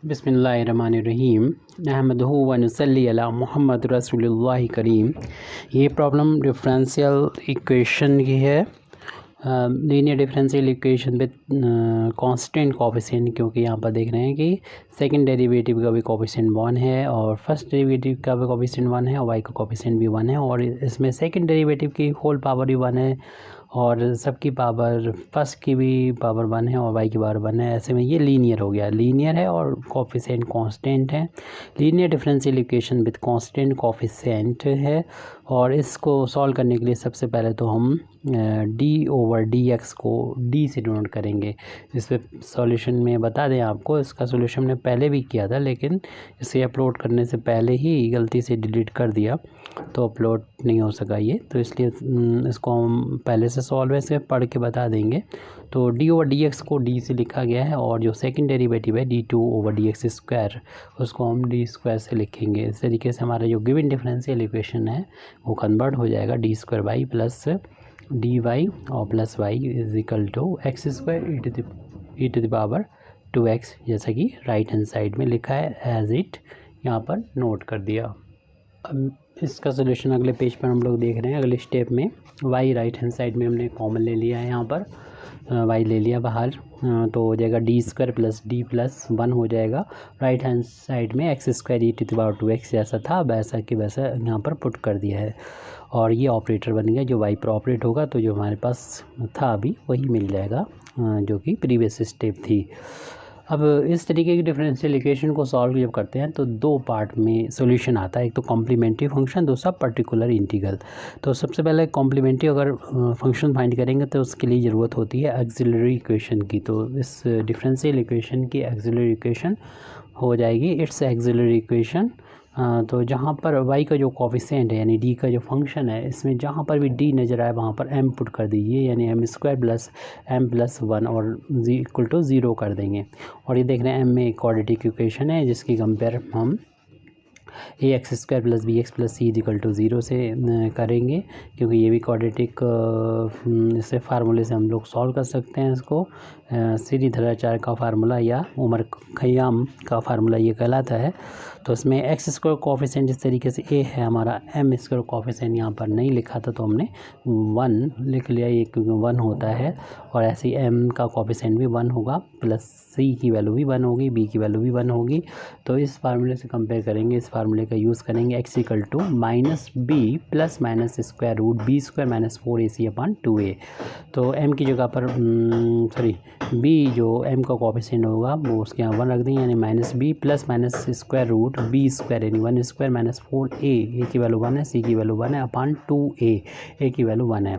बिस्मिल्लाहिर्रहमानिर्रहीम नहमदुहु व नसल्ली अला मुहम्मद रसूलुल्लाहि करीम। ये प्रॉब्लम डिफरेंशियल इक्वेशन की है, linear differential equation with constant coefficient. क्योंकि यहाँ पर देख रहे हैं कि सेकंड डेरिवेटिव का भी कोफिशिएंट 1 है और फर्स्ट डेरिवेटिव का भी कोफिशिएंट 1 है और वाई का कोफिशिएंट भी 1 है और इसमें सेकंड डेरिवेटिव की होल पावर भी 1 है और सबकी पावर फर्स्ट की भी पावर 1 है और वाई की पावर 1 है। ऐसे में ये लीनियर हो गया, लीनियर है और कोफिशिएंट कांस्टेंट है। Linear differential equation with constant coefficient है और इसको सॉल्व करने के लिए सबसे पहले तो हम d/dx को d से डिनोट करेंगे। इस पर सॉल्यूशन में बता दें आपको, इसका सॉल्यूशन हमने पहले भी किया था लेकिन इसे अपलोड करने से पहले ही गलती से डिलीट कर दिया तो अपलोड नहीं हो सका ये, तो इसलिए इसको हम पहले से सॉल्व ऐसे पढ़ के बता देंगे। तो d/dx को d से लिखा गया है और जो सेकंड डेरिवेटिव है d2/dx स्क्वायर उसको हम d स्क्वायर से लिखेंगे। इस तरीके से हमारा जो गिवन डिफरेंशियल इक्वेशन है वो कन्वर्ट हो जाएगा d² प्लस dy और plus y is equal to x square e to the power 2x, जैसा कि राइट हैंड साइड में लिखा है एज इट यहाँ पर नोट कर दिया। अब इसका सोल्यूशन अगले पेज पर हम लोग देख रहे हैं। अगले स्टेप में y राइट हैंड साइड में हमने कॉमन ले लिया है, यहाँ पर y ले लिया बाहर, तो हो जाएगा d² प्लस d प्लस 1 हो जाएगा। राइट हैंड साइड में x square e to the power 2x जैसा था वैसा कि वैसा यहाँ पर पुट कर दिया है और ये ऑपरेटर बन गया। जो y पर ऑपरेट होगा तो जो हमारे पास था अभी वही मिल जाएगा जो कि प्रीवियस स्टेप थी। अब इस तरीके की डिफरेंशियल इक्वेशन को सॉल्व जब करते हैं तो दो पार्ट में सॉल्यूशन आता है, एक तो कॉम्प्लीमेंट्री फंक्शन, दूसरा पर्टिकुलर इंटीग्रल। तो सबसे पहले कॉम्प्लीमेंट्री अगर फंक्शन फाइंड करेंगे तो उसके लिए ज़रूरत होती है ऑक्सिलरी इक्वेशन की। तो इस डिफरेंशियल इक्वेशन की ऑक्सिलरी इक्वेशन हो जाएगी इट्स ऑक्सिलरी इक्वेशन। तो जहाँ पर y का जो कोफिशिएंट है यानी d का जो फंक्शन है, इसमें जहाँ पर भी d नज़र आए वहाँ पर m पुट कर दीजिए, यानी m² प्लस m प्लस 1 और इक्वल टू 0 कर देंगे। और ये देख रहे हैं m में क्वाड्रेटिक इक्वेशन है जिसकी कंपेयर हम ax² plus bx plus c equal to 0 से करेंगे, क्योंकि ये भी क्वाड्रेटिक इससे फार्मूले से हम लोग सॉल्व कर सकते हैं इसको। श्रीधराचार्य का फार्मूला या उमर खयाम का फार्मूला ये कहलाता है। तो इसमें x² कोफिशिएंट जिस तरीके से a है हमारा, m² कोफिशिएंट यहाँ पर नहीं लिखा था तो हमने 1 लिख लिया, ये क्योंकि 1 होता है और ऐसे ही m का कोफिशिएंट भी 1 होगा, प्लस c की वैल्यू भी 1 होगी, b की वैल्यू भी 1 होगी। तो इस फार्मूले से कंपेयर करेंगे, इस फार्मूले का यूज़ करेंगे x equal to -b plus minus square root b² minus 4ac/2a। तो m की जगह पर b जो m का कोफिशिएंट होगा वो उसके यहाँ 1 रख देंगे, यानी -b plus minus square root b² यानी 1² माइनस 4a की वैल्यू 1 है, c की वैल्यू 1 है अपान 2a, a की वैल्यू 1 है।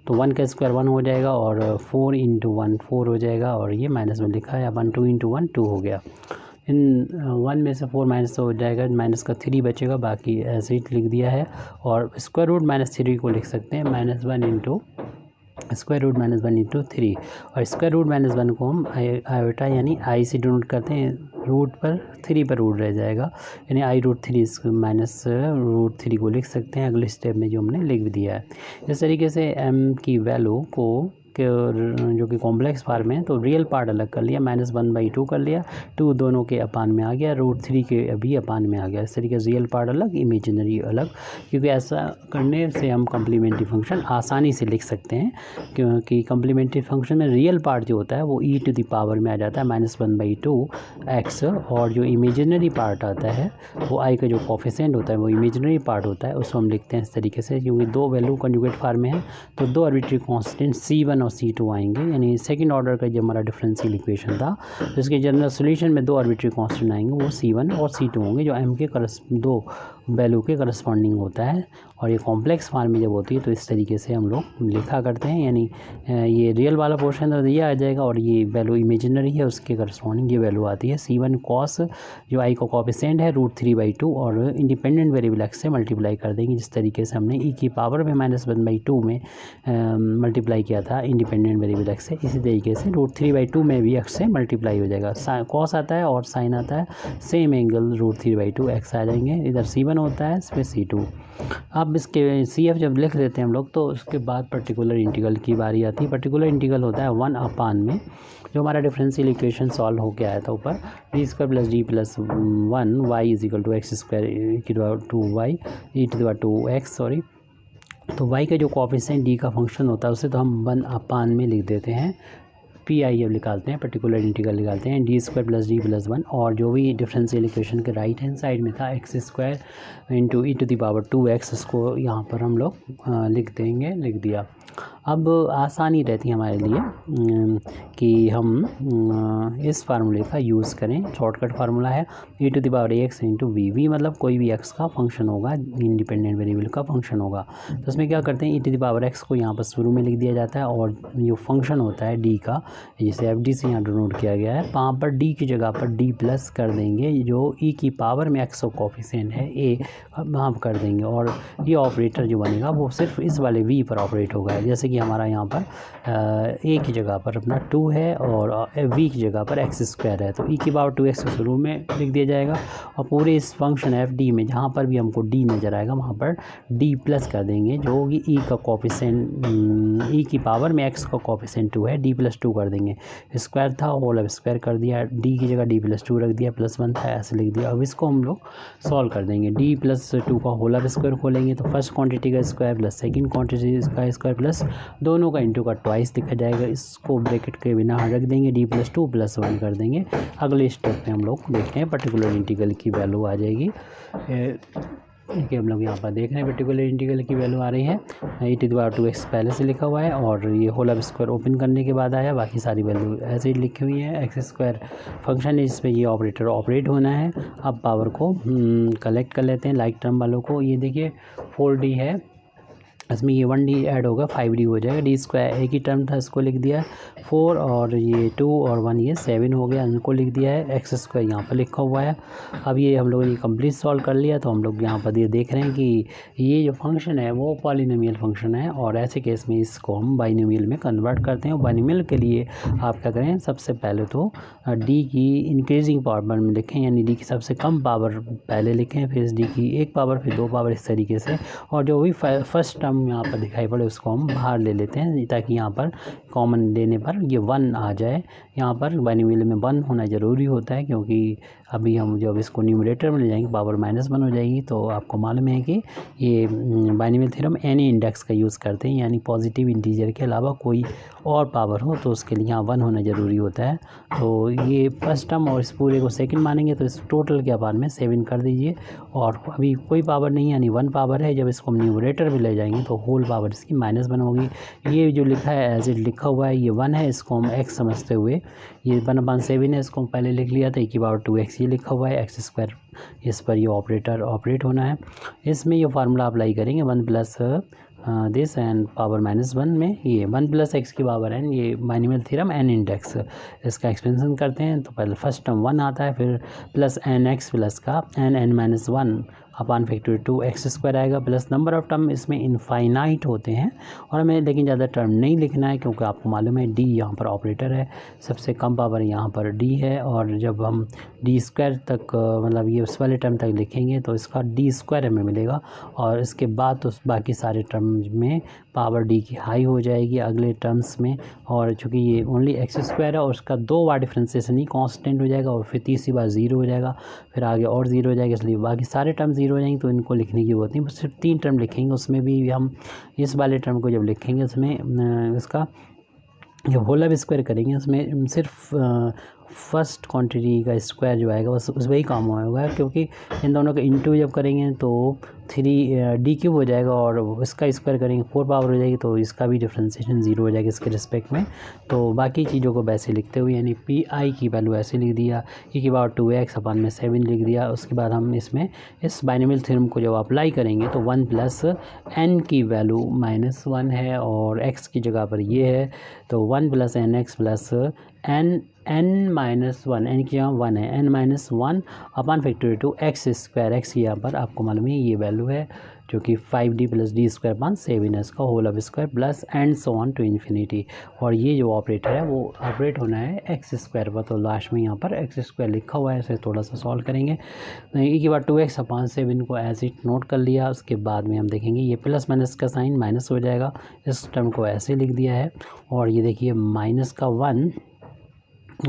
तो 1 का स्क्वायर 1 हो जाएगा और 4 इंटू 1 4 हो जाएगा और ये माइनस में लिखा है अपान 2 इंटू 1 2 हो गया। इन 1 में से 4 माइनस हो जाएगा, माइनस का 3 बचेगा, बाकी ऐसे ही लिख दिया है। और स्क्वायर रूट -3 को लिख सकते हैं -1 इंटू स्क्वायर रूट -1 इंटू 3 और स्क्वायर रूट -1 को हम आयोटा यानी आई से डिनोट करते हैं, रूट पर 3 पर रूट रह जाएगा यानी i√3 माइनस √3 को लिख सकते हैं अगले स्टेप में जो हमने लिख दिया है। इस तरीके से m की वैल्यू को जो कि कॉम्प्लेक्स फार्म है तो रियल पार्ट अलग कर लिया, -1/2 कर लिया, 2 दोनों के अपान में आ गया, √3 के अभी अपान में आ गया। इस तरीके से रियल पार्ट अलग, इमेजिनरी अलग, क्योंकि ऐसा करने से हम कम्प्लीमेंट्री फंक्शन आसानी से लिख सकते हैं, क्योंकि कम्प्लीमेंट्री फंक्शन में रियल पार्ट जो होता है वो e टू द पावर में आ जाता है -1/2x और जो इमेजिनरी पार्ट आता है वो i का जो कोफिशिएंट होता है वो इमेजिनरी पार्ट होता है, उसको हम लिखते हैं इस तरीके से। क्योंकि दो वैल्यू कंजुगेट फार्म में है तो दो आर्बिट्री कांस्टेंट c1 और c2 आएंगे, यानी सेकंड ऑर्डर का जो हमारा डिफरेंशियल इक्वेशन था जिसके जनरल सॉल्यूशन में दो आर्बिट्री कांस्टेंट आएंगे, वो c1 और c2 होंगे जो m के दो वैल्यू के करस्पॉन्डिंग होता है। और ये कॉम्प्लेक्स फॉर्म में जब होती है तो इस तरीके से हम लोग लिखा करते हैं, यानी ये रियल वाला पोर्शन तो ये आ जाएगा और ये वैल्यू इमेजिनरी है उसके करस्पॉन्डिंग ये वैल्यू आती है c1 cos जो i का कोफिशिएंट है √3/2 और इंडिपेंडेंट वेरिएबल x से मल्टीप्लाई कर देंगे, जिस तरीके से हमने e की पावर में -1/2 में मल्टीप्लाई किया था इंडिपेंडेंट वेरिएबल x से, इसी तरीके से √3/2 में भी x से मल्टीप्लाई हो जाएगा। cos आता है और साइन आता है, सेम एंगल √3/2 x आ जाएंगे, इधर c1 C1 होता है, इसमें C2। अब इसके CF जब लिख देते हैं हम लोग तो उसके बाद पर्टिकुलर इंटीग्रल की बारी आती है। पर्टिकुलर इंटीग्रल होता है 1 में जो हमारा डिफरेंशियल इक्वेशन सॉल्व होके आया था ऊपर, d² + d+1 y = x², तो y का जो कोएफिशिएंट d का फंक्शन होता है उसे तो हम 1 में लिख देते हैं। PI अब निकालते हैं, पर्टिकुलर इंटीग्रल निकालते हैं d² + d+1, और जो भी डिफरेंशियल इक्वेशन के राइट हैंड साइड में था x² × e⁻²x, इसको यहाँ पर हम लोग लिख देंगे, लिख दिया। अब आसानी रहती है हमारे लिए कि हम इस फार्मूले का यूज़ करें। शॉर्टकट फार्मूला है e⁻x × v मतलब कोई भी x का फंक्शन होगा, इंडिपेंडेंट वेरिएबल का फंक्शन होगा। तो इसमें क्या करते हैं, e⁻x को यहाँ पर शुरू में लिख दिया जाता है, और जो फंक्शन होता है d का, जिसे FD से यहाँ डिनोट किया गया है, वहाँ पर d की जगह पर d+ कर देंगे, जो e की पावर में x का कोएफिशिएंट है a, वहाँ पर कर देंगे, और ये ऑपरेटर जो बनेगा वो सिर्फ इस वाले v पर ऑपरेट होगा। जैसे कि हमारा यहाँ पर a की जगह पर अपना 2 है और v की जगह पर x² है, तो e⁻²x को शुरू में लिख दिया जाएगा, और पूरे इस फंक्शन FD में जहाँ पर भी हमको d नज़र आएगा वहाँ पर d+ कर देंगे, जो कि e का कोएफिशिएंट, e की पावर में x का कोएफिशिएंट 2 है, d+2 कर देंगे। स्क्वायर था, होल स्क्वायर कर दिया, d की जगह d+2 रख दिया, +1 था ऐसे लिख दिया। अब इसको हम लोग सॉल्व कर देंगे। d+2 का होल स्क्वायर खोलेंगे तो फर्स्ट क्वांटिटी का स्क्वायर प्लस सेकंड क्वांटिटी का स्क्वायर प्लस दोनों का इंटू का ट्वाइस लिखा जाएगा। इसको ब्रैकेट के बिना रख देंगे, d+2 +1 कर देंगे। अगले स्टेप में हम लोग देखते हैं पर्टिकुलर इंटीग्रल की वैल्यू आ जाएगी। देखिए हम लोग यहाँ पर देख रहे हैं पर्टिकुलर इंटीग्रल की वैल्यू आ रही है, e⁻²x पहले से लिखा हुआ है, और ये होल स्क्वायर ओपन करने के बाद आया, बाकी सारी वैल्यू ऐसे ही लिखी हुई है। x² फंक्शन है जिसमें ये ऑपरेटर ऑपरेट होना है। अब पावर को कलेक्ट कर लेते हैं लाइक टर्म वालों को। ये देखिए 4d है, इसमें ये 1d ऐड होगा 5d हो जाएगा। d² एक ही टर्म था, इसको लिख दिया 4, और ये 2 और 1 ये 7 हो गया, इनको लिख दिया है। x² यहाँ पर लिखा हुआ है। अब ये हम लोगों ने कंप्लीट सॉल्व कर लिया, तो हम लोग यहाँ पर ये देख रहे हैं कि ये जो फंक्शन है वो पॉलिनोमियल फंक्शन है, और ऐसे केस में इसको हम बाइनोमियल में कन्वर्ट करते हैं। बाइनोमियल के लिए आप क्या करें, सबसे पहले तो d की इंक्रीजिंग पावर में लिखें, यानी d की सबसे कम पावर पहले लिखें, फिर d की 1 पावर, फिर 2 पावर, इस तरीके से, और जो भी फर्स्ट टर्म यहाँ पर दिखाई पड़े उसको हम बाहर ले लेते हैं, ताकि यहाँ पर कॉमन लेने पर ये 1 आ जाए। यहाँ पर बाइनोमियल में 1 होना ज़रूरी होता है, क्योंकि अभी हम जब इसको न्यूमरेटर में ले जाएंगे पावर -1 हो जाएगी। तो आपको मालूम है कि ये बाइनोमियल थ्योरम एनी इंडेक्स का यूज़ करते हैं, यानी पॉजिटिव इंटीजर के अलावा कोई और पावर हो तो उसके लिए यहाँ 1 होना ज़रूरी होता है। तो ये फर्स्ट टर्म और इस पूरे को सेकंड मानेंगे, तो इस टोटल के पावर में 7 कर दीजिए, और अभी कोई पावर नहीं यानी 1 पावर है। जब इसको हम न्यूमरेटर में ले जाएंगे तो होल पावर इसकी -1 होगी। ये जो लिखा है एज इट लिखा हुआ है, ये 1 है, इसको हम x समझते हुए, ये 1/7 है, इसको हम पहले लिख लिया था, e⁻²x ये लिखा हुआ है, x², इस पर ये ऑपरेटर ऑपरेट होना है। इसमें ये फार्मूला अप्लाई करेंगे 1+ दिस एंड पावर -1 में ये 1 + x की पावर n, ये बाइनोमियल थ्योरम n इंडेक्स, इसका एक्सपेंशन करते हैं। तो पहले फर्स्ट टर्म 1 आता है, फिर प्लस nx प्लस का n(-1) अपान फैक्टोरियल 2x² आएगा, प्लस नंबर ऑफ टर्म इसमें इनफाइनाइट होते हैं, और हमें लेकिन ज़्यादा टर्म नहीं लिखना है, क्योंकि आपको मालूम है d यहाँ पर ऑपरेटर है, सबसे कम पावर यहाँ पर d है, और जब हम d² तक मतलब ये उस वाले टर्म तक लिखेंगे तो इसका d² हमें मिलेगा, और इसके बाद तो बाकी सारे टर्म में पावर d की हाई हो जाएगी अगले टर्म्स में। और चूँकि ये ओनली x² है और उसका 2 बार डिफ्रेंसिएशन ही कांस्टेंट हो जाएगा, और फिर तीसरी बार 0 हो जाएगा, फिर आगे और 0 हो जाएगा, इसलिए बाकी सारे टर्म 0 हो जाएंगे, तो इनको लिखने की जरूरत नहीं, बस सिर्फ 3 टर्म लिखेंगे। उसमें भी हम इस वाले टर्म को जब लिखेंगे उसमें इसका जब होल स्क्वायर करेंगे उसमें सिर्फ फर्स्ट क्वांटिटी का स्क्वायर जो आएगा बस उस वही काम होगा, क्योंकि इन दोनों का इंटू जब करेंगे तो 3d³ हो जाएगा, और इसका स्क्वायर करेंगे 4 पावर हो जाएगी, तो इसका भी डिफ्रेंसिएशन 0 हो जाएगा इसके रिस्पेक्ट में। तो बाकी चीज़ों को वैसे लिखते हुए, यानी PI की वैल्यू ऐसे लिख दिया, e⁻²x अपान में 7 लिख दिया। उसके बाद हम इसमें इस बाइनोमियल थ्योरम को जब अप्लाई करेंगे तो 1 + n की वैल्यू -1 है, और x की जगह पर ये है, तो 1 + nx प्लस n की जगह 1 है, n-1 अपान फैक्टोरियल 2x², x यहाँ पर आपको मालूम है ये वैल्यू है जो कि 5d plus D square upon 7 है, इसका whole of square plus and so on to infinity. और ये जो ऑपरेटर है वो ऑपरेट होना है एक्स स्क्वायर पर, तो लास्ट में यहाँ पर एक्स स्क्वायर लिखा हुआ है, इसे थोड़ा सा सॉल्व करेंगे। ई की बार 2x अपान 7 को एज इट नोट कर लिया। उसके बाद में हम देखेंगे ये प्लस माइनस का साइन माइनस हो जाएगा, इस टर्म को ऐसे लिख दिया है। और ये देखिए माइनस का 1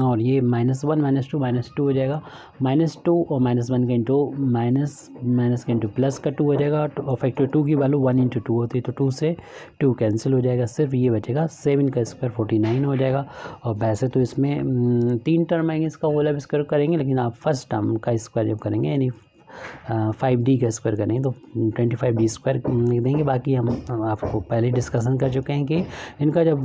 और ये -1 -2 हो जाएगा, -2 और -1 का इंटू माइनस का इंटू प्लस का 2 हो जाएगा। और फैक्टर 2 की वैल्यू 1 × 2 होती है, तो 2 से 2 कैंसिल हो जाएगा, सिर्फ ये बचेगा 7 का स्क्वायर 49 हो जाएगा। और वैसे तो इसमें 3 टर्म आएंगे, इसका होल ऑफ स्क्वायर करेंगे, लेकिन आप फर्स्ट टर्म का स्क्वायर जब करेंगे यानी 5d का स्क्वायर करेंगे तो 25d स्क्वायर लिख देंगे। बाकी हम आपको पहले डिस्कशन कर चुके हैं कि इनका जब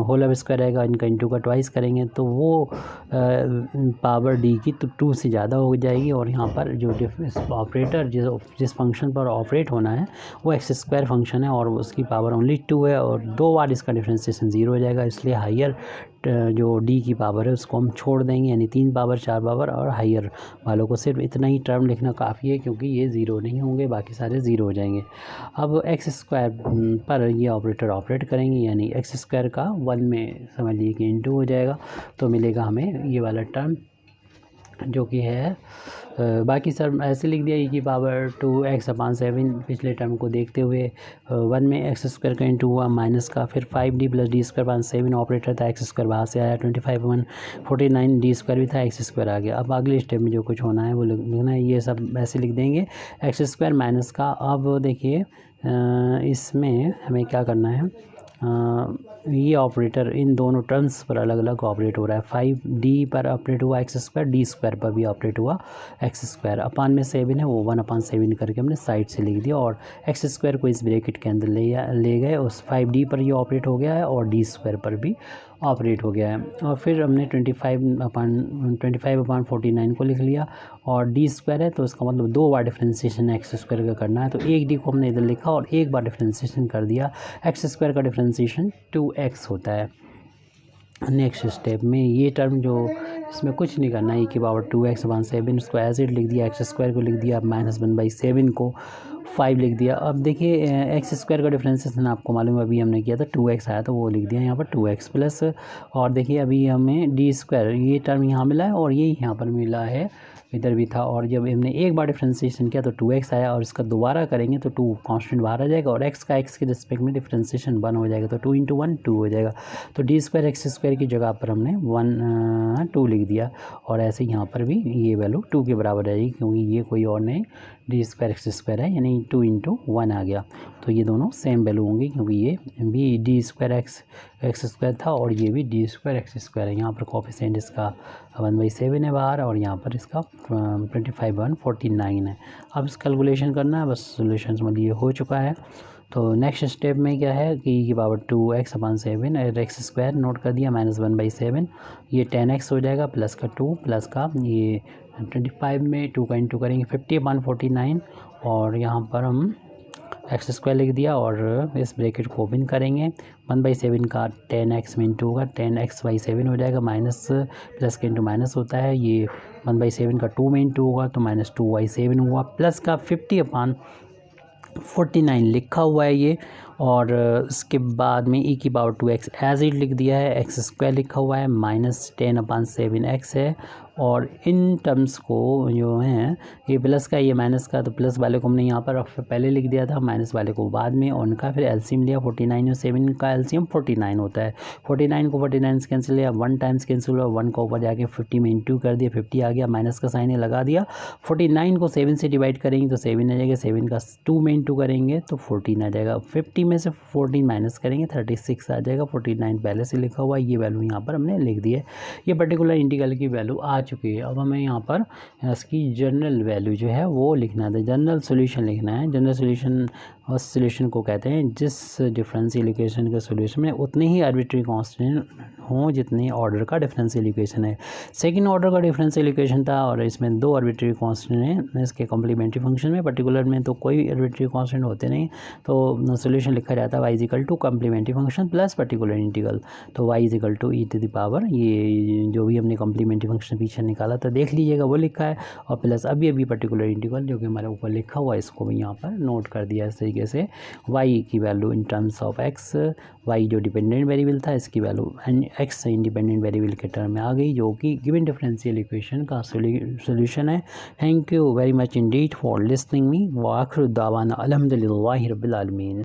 होल ऑफ स्क्वायर रहेगा, इनका इंटू का ट्वाइस करेंगे तो वो पावर d की तो 2 से ज़्यादा हो जाएगी। और यहाँ पर जो ऑपरेटर जिस फंक्शन पर ऑपरेट होना है वो एक्स स्क्वायर फंक्शन है और उसकी पावर ओनली 2 है, और 2 बार इसका डिफ्रेंसिएशन 0 हो जाएगा। इसलिए हायर जो d की पावर है उसको हम छोड़ देंगे, यानी 3 पावर 4 पावर, और हायर वालों को सिर्फ इतना ही टर्म लिखना काफ़ी है, क्योंकि ये 0 नहीं होंगे, बाकी सारे 0 हो जाएंगे। अब एक्स स्क्वायर पर ये ऑपरेटर ऑपरेट करेंगे, यानी एक्स स्क्वायर का 1 में समझ लीजिए कि इंटू हो जाएगा, तो मिलेगा हमें ये वाला टर्म जो कि है बाकी सर ऐसे लिख दिया, e की पावर 2x अपान 7 पिछले टर्म को देखते हुए 1 में एक्स स्क्वायर का इंटू हुआ माइनस का, फिर 5d plus D square upon 7 operator था, एक्स स्क्वायर बाहर से आया, 25 49 डी स्क्वायर भी था, एक्स स्क्वायर आ गया। अब अगले स्टेप में जो कुछ होना है वो लिखना है, ये सब ऐसे लिख देंगे एक्स स्क्वायर माइनस का। अब देखिए इसमें हमें क्या करना है, ये ऑपरेटर इन दोनों टर्म्स पर अलग अलग ऑपरेट हो रहा है। 5d पर ऑपरेट हुआ एक्स स्क्वायर, डी स्क्वायर पर भी ऑपरेट हुआ एक्स स्क्वायर, अपान में 7 है वो 1/7 करके हमने साइड से लिख दिया, और एक्स स्क्वायर को इस ब्रैकेट के अंदर ले गए। उस 5d पर ये ऑपरेट हो गया है और डी स्क्वायर पर भी ऑपरेट हो गया है। और फिर हमने 25/49 को लिख लिया, और डी स्क्वायर है तो इसका मतलब 2 बार डिफ्रेंसिएशन एक्स स्क्वायर का करना है, तो एक डी को हमने इधर लिखा और एक बार डिफ्रेंसिएशन कर दिया। एक्स स्क्वायर का डिफ्रेंसिएशन 2x होता है। नेक्स्ट स्टेप में ये टर्म जो इसमें कुछ नहीं करना है, e की पावर 2x अपान 7 उसको एज इट लिख दिया, एक्स स्क्वायर को लिख दिया, -1/7 को 5 लिख दिया। अब देखिए एक्स स्क्वायर का डिफ्रेंसिएशन आपको मालूम है, अभी हमने किया था 2x आया तो वो लिख दिया यहाँ पर 2x प्लस, और देखिए अभी हमें डी स्क्वायर ये टर्म यहाँ मिला है और ये यहाँ पर मिला है, इधर भी था। और जब हमने एक बार डिफ्रेंसिएशन किया तो 2x आया, और इसका दोबारा करेंगे तो 2 कांस्टेंट बाहर आ जाएगा, और x का x के रिस्पेक्ट में डिफ्रेंसिएशन 1 हो जाएगा, तो 2 × 1 2 हो जाएगा। तो डी स्क्वायर एक्स स्क्वायर की जगह पर हमने 2 लिख दिया, और ऐसे यहाँ पर भी ये वैल्यू 2 के बराबर रहेगी, क्योंकि ये कोई और नहीं डी स्क्वायर एक्स स्क्वायर है, यानी 2 × 1 आ गया। तो ये दोनों सेम वैल्यू होंगी, क्योंकि ये भी डी स्क्वायर एक्स स्क्वायर था और ये भी डी स्क्वायर एक्स स्क्वायर है। यहाँ पर कोफिशिएंट इसका 1/7 है बाहर, और यहाँ पर इसका 25/49 है। अब इस कैलकुलेशन करना है, बस सोल्यूशन समझ लिए हो चुका है। तो नेक्स्ट स्टेप में क्या है कि e की पावर 2x अपान 7 एक्स स्क्वायर नोट कर दिया, -1/7, ये 10x हो जाएगा, प्लस का 2 प्लस का ये 25 में 2 का इंटू करेंगे 50/49, और यहाँ पर हम एक्स स्क्वायर लिख दिया, और इस ब्रैकेट को ओपन करेंगे। 1/7 का 10x में इंटू होगा, 10x/7 हो जाएगा, माइनस प्लस के इंटू माइनस होता है, ये 1/7 का 2 में इंटू होगा तो -2/7 हुआ, प्लस का 50/49 लिखा हुआ है ये। और उसके बाद में e की पावर 2x एज इट लिख दिया है, एक्स स्क्वायर लिखा हुआ है, -10/7x है। और इन टर्म्स को जो है ये प्लस का ये माइनस का, तो प्लस वाले को हमने यहाँ पर पहले लिख दिया था, माइनस वाले को बाद में, और उनका फिर एलसीएम लिया 49 और 7 का एलसीएम 49 होता है। 49 को 49 से कैंसिल लिया, 1 टाइम्स कैंसिल हुआ, 1 को ऊपर जाके 50 में इंटू कर दिया, 50 आ गया, माइनस का साइन लगा दिया। 49 को 7 से डिवाइड करेंगे तो 7 आ जाएगा, 7 का 2 में इंटू करेंगे तो 14 आ जाएगा, 50 में से 14 माइनस करेंगे 36 आ जाएगा, 49 पहले से लिखा हुआ है, ये वैल्यू यहाँ पर हमने लिख दी है। ये पर्टिकुलर इंटीग्रल की वैल्यू आ चुकी है। अब हमें यहाँ पर इसकी जनरल वैल्यू जो है वो लिखना है, जनरल सॉल्यूशन लिखना है। जनरल सॉल्यूशन और सोल्यूशन को कहते हैं जिस डिफरेंशियल इक्वेशन के सोल्यूशन में उतने ही आर्बिट्री कांस्टेंट हों जितने ऑर्डर का डिफरेंशियल इक्वेशन है। सेकंड ऑर्डर का डिफरेंशियल इक्वेशन था और इसमें 2 आर्बिट्री कांस्टेंट हैं इसके कॉम्प्लीमेंट्री फंक्शन में। पर्टिकुलर में तो कोई आर्बिट्री कांस्टेंट होते नहीं, तो सोल्यूशन लिखा जाता है y equal to complementary function plus particular integral. तो y equal to e to the power, ये जो भी हमने कॉम्प्लीमेंट्री फंक्शन पीछे निकाला था देख लीजिएगा वो लिखा है, और प्लस अभी पर्टिकुलर इंटीग्रल जो कि हमारे ऊपर लिखा हुआ है इसको भी यहाँ पर नोट कर दिया इस तरीके से। y की value in terms of x, y जो डिपेंडेंट वेरिएबल था इसकी वैल्यू x इंडिपेंडेंट वेरिएबल के टर्म में आ गई, जो कि गिवन डिफरेंशियल इक्वेशन का सोल्यूशन है। Thank you very much Indeed for listening me. व आखिर दावाना अल्हम्दुलिल्लाहि रब्बिल आलमीन।